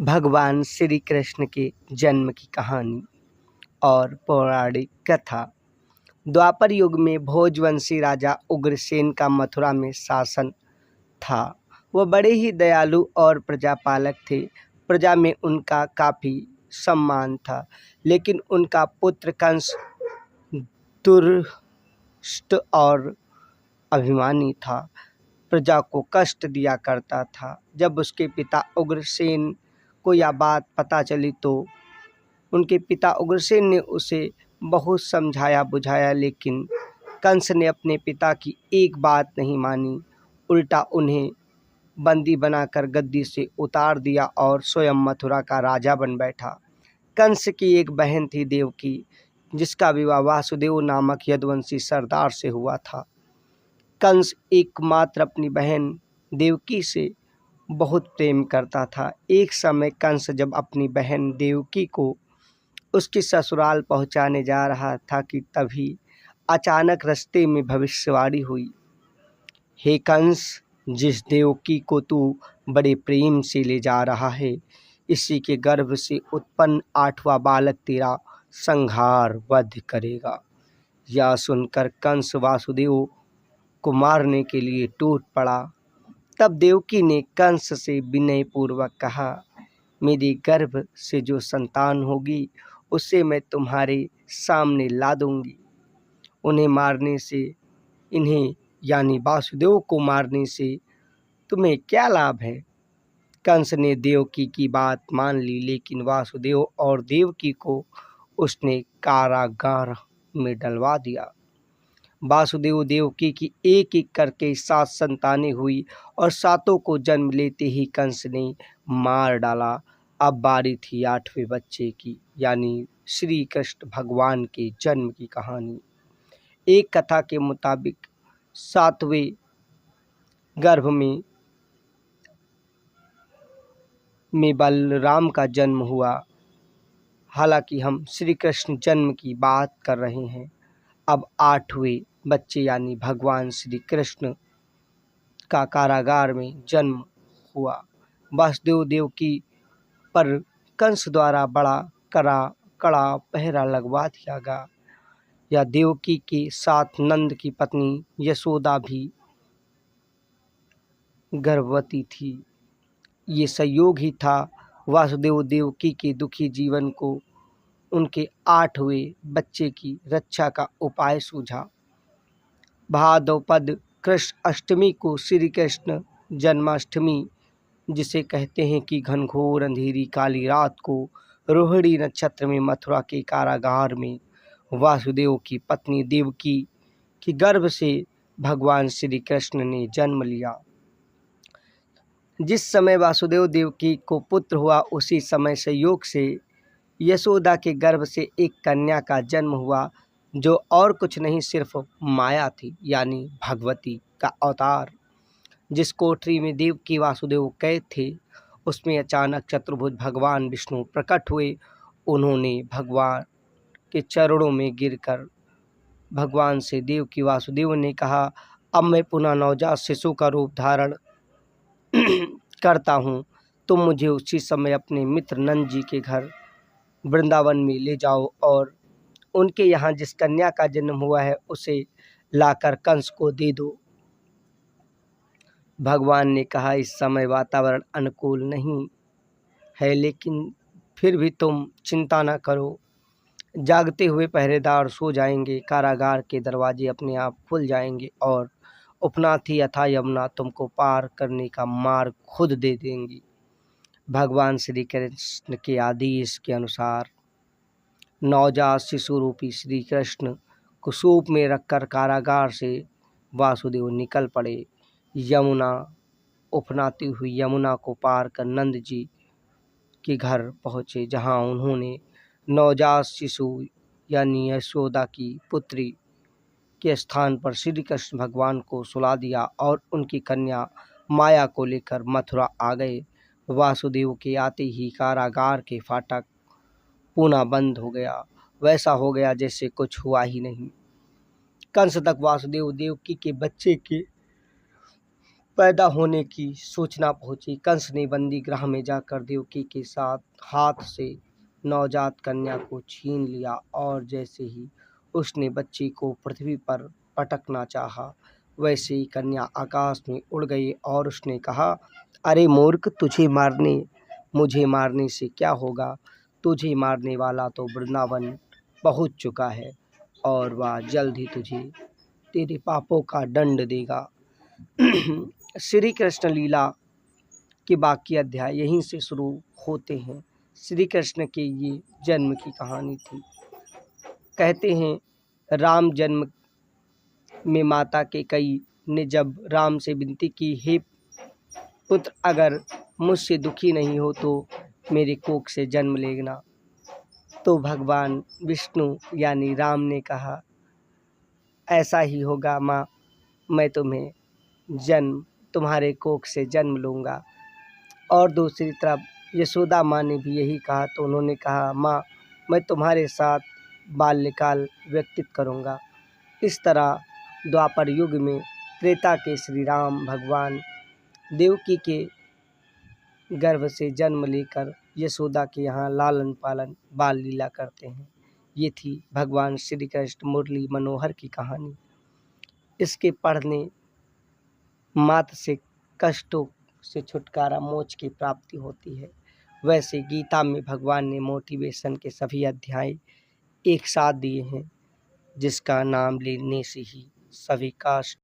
भगवान श्री कृष्ण के जन्म की कहानी और पौराणिक कथा। द्वापर युग में भोजवंशी राजा उग्रसेन का मथुरा में शासन था। वह बड़े ही दयालु और प्रजापालक थे। प्रजा में उनका काफ़ी सम्मान था, लेकिन उनका पुत्र कंस दुष्ट और अभिमानी था। प्रजा को कष्ट दिया करता था। जब उसके पिता उग्रसेन को यह बात पता चली तो उनके पिता उग्रसेन ने उसे बहुत समझाया बुझाया, लेकिन कंस ने अपने पिता की एक बात नहीं मानी। उल्टा उन्हें बंदी बनाकर गद्दी से उतार दिया और स्वयं मथुरा का राजा बन बैठा। कंस की एक बहन थी देवकी, जिसका विवाह वासुदेव नामक यदुवंशी सरदार से हुआ था। कंस एकमात्र अपनी बहन देवकी से बहुत प्रेम करता था। एक समय कंस जब अपनी बहन देवकी को उसके ससुराल पहुंचाने जा रहा था कि तभी अचानक रास्ते में भविष्यवाणी हुई। हे कंस, जिस देवकी को तू बड़े प्रेम से ले जा रहा है, इसी के गर्भ से उत्पन्न 8वां बालक तेरा संहार वध करेगा। यह सुनकर कंस वासुदेव को मारने के लिए टूट पड़ा। तब देवकी ने कंस से विनय पूर्वक कहा, मेरे गर्भ से जो संतान होगी उसे मैं तुम्हारे सामने ला दूंगी। उन्हें मारने से, इन्हें यानी वासुदेव को मारने से तुम्हें क्या लाभ है। कंस ने देवकी की बात मान ली, लेकिन वासुदेव और देवकी को उसने कारागार में डलवा दिया। वासुदेव देवकी की एक एक करके 7 संतानें हुई और 7 को जन्म लेते ही कंस ने मार डाला। अब बारी थी 8वें बच्चे की, यानी श्री कृष्ण भगवान के जन्म की कहानी। एक कथा के मुताबिक 7वें गर्भ में बलराम का जन्म हुआ। हालांकि हम श्री कृष्ण जन्म की बात कर रहे हैं। अब 8वें बच्चे यानी भगवान श्री कृष्ण का कारागार में जन्म हुआ। वासुदेव देवकी पर कंस द्वारा बड़ा कड़ा पहरा लगवा दिया गया। या देवकी के साथ नंद की पत्नी यशोदा भी गर्भवती थी। ये संयोग ही था। वासुदेव देवकी के दुखी जीवन को उनके 8वें बच्चे की रक्षा का उपाय सूझा। भाद्रपद कृष्ण अष्टमी को श्री कृष्ण जन्माष्टमी, जिसे कहते हैं कि घनघोर अंधेरी काली रात को रोहिणी नक्षत्र में मथुरा के कारागार में वासुदेव की पत्नी देवकी के गर्भ से भगवान श्री कृष्ण ने जन्म लिया। जिस समय वासुदेव देवकी को पुत्र हुआ, उसी समय संयोग से यशोदा के गर्भ से एक कन्या का जन्म हुआ, जो और कुछ नहीं सिर्फ माया थी, यानी भगवती का अवतार। जिस कोठरी में देवकी वासुदेव कैद थे, उसमें अचानक चतुर्भुज भगवान विष्णु प्रकट हुए। उन्होंने भगवान के चरणों में गिरकर भगवान से देवकी वासुदेव ने कहा, अब मैं पुनः नवजात शिशु का रूप धारण करता हूँ। तुम मुझे उसी समय अपने मित्र नंद जी के घर वृंदावन में ले जाओ और उनके यहाँ जिस कन्या का जन्म हुआ है उसे लाकर कंस को दे दो। भगवान ने कहा, इस समय वातावरण अनुकूल नहीं है, लेकिन फिर भी तुम चिंता न करो। जागते हुए पहरेदार सो जाएंगे, कारागार के दरवाजे अपने आप खुल जाएंगे और उपनाथी अथाह यमुना तुमको पार करने का मार्ग खुद दे देंगी। भगवान श्री कृष्ण के आदेश के अनुसार नवजात शिशु रूपी श्री कृष्ण को सूप में रखकर कारागार से वासुदेव निकल पड़े। यमुना उपनाती हुई यमुना को पार कर नंद जी के घर पहुँचे, जहाँ उन्होंने नवजात शिशु यानी यशोदा की पुत्री के स्थान पर श्री कृष्ण भगवान को सुला दिया और उनकी कन्या माया को लेकर मथुरा आ गए। वासुदेव के आते ही कारागार के फाटक पुनः बंद हो गया। वैसा हो गया जैसे कुछ हुआ ही नहीं। कंस तक वासुदेव देवकी के बच्चे के पैदा होने की सूचना पहुंची। कंस ने बंदी गृह में जाकर देवकी के साथ हाथ से नवजात कन्या को छीन लिया और जैसे ही उसने बच्ची को पृथ्वी पर पटकना चाहा, वैसे ही कन्या आकाश में उड़ गई और उसने कहा, अरे मूर्ख, मुझे मारने से क्या होगा? तुझे मारने वाला तो वृंदावन पहुंच चुका है और वह जल्द ही तुझे तेरे पापों का दंड देगा। श्री कृष्ण लीला के बाकी अध्याय यहीं से शुरू होते हैं। श्री कृष्ण के ये जन्म की कहानी थी। कहते हैं, राम जन्म में माता कैकेयी ने जब राम से विनती की, हे पुत्र, अगर मुझसे दुखी नहीं हो तो मेरे कोख से जन्म लेना, तो भगवान विष्णु यानी राम ने कहा, ऐसा ही होगा माँ, मैं तुम्हारे कोख से जन्म लूँगा। और दूसरी तरफ यशोदा माँ ने भी यही कहा, तो उन्होंने कहा, माँ, मैं तुम्हारे साथ बाल्यकाल व्यतीत करूँगा। इस तरह द्वापर युग में त्रेता के श्री राम भगवान देवकी के गर्भ से जन्म लेकर यशोदा के यहाँ लालन पालन बाल लीला करते हैं। ये थी भगवान श्री कृष्ण मुरली मनोहर की कहानी। इसके पढ़ने मात्र से कष्टों से छुटकारा, मोक्ष की प्राप्ति होती है। वैसे गीता में भगवान ने मोटिवेशन के सभी अध्याय एक साथ दिए हैं, जिसका नाम लेने से ही सभी कष्ट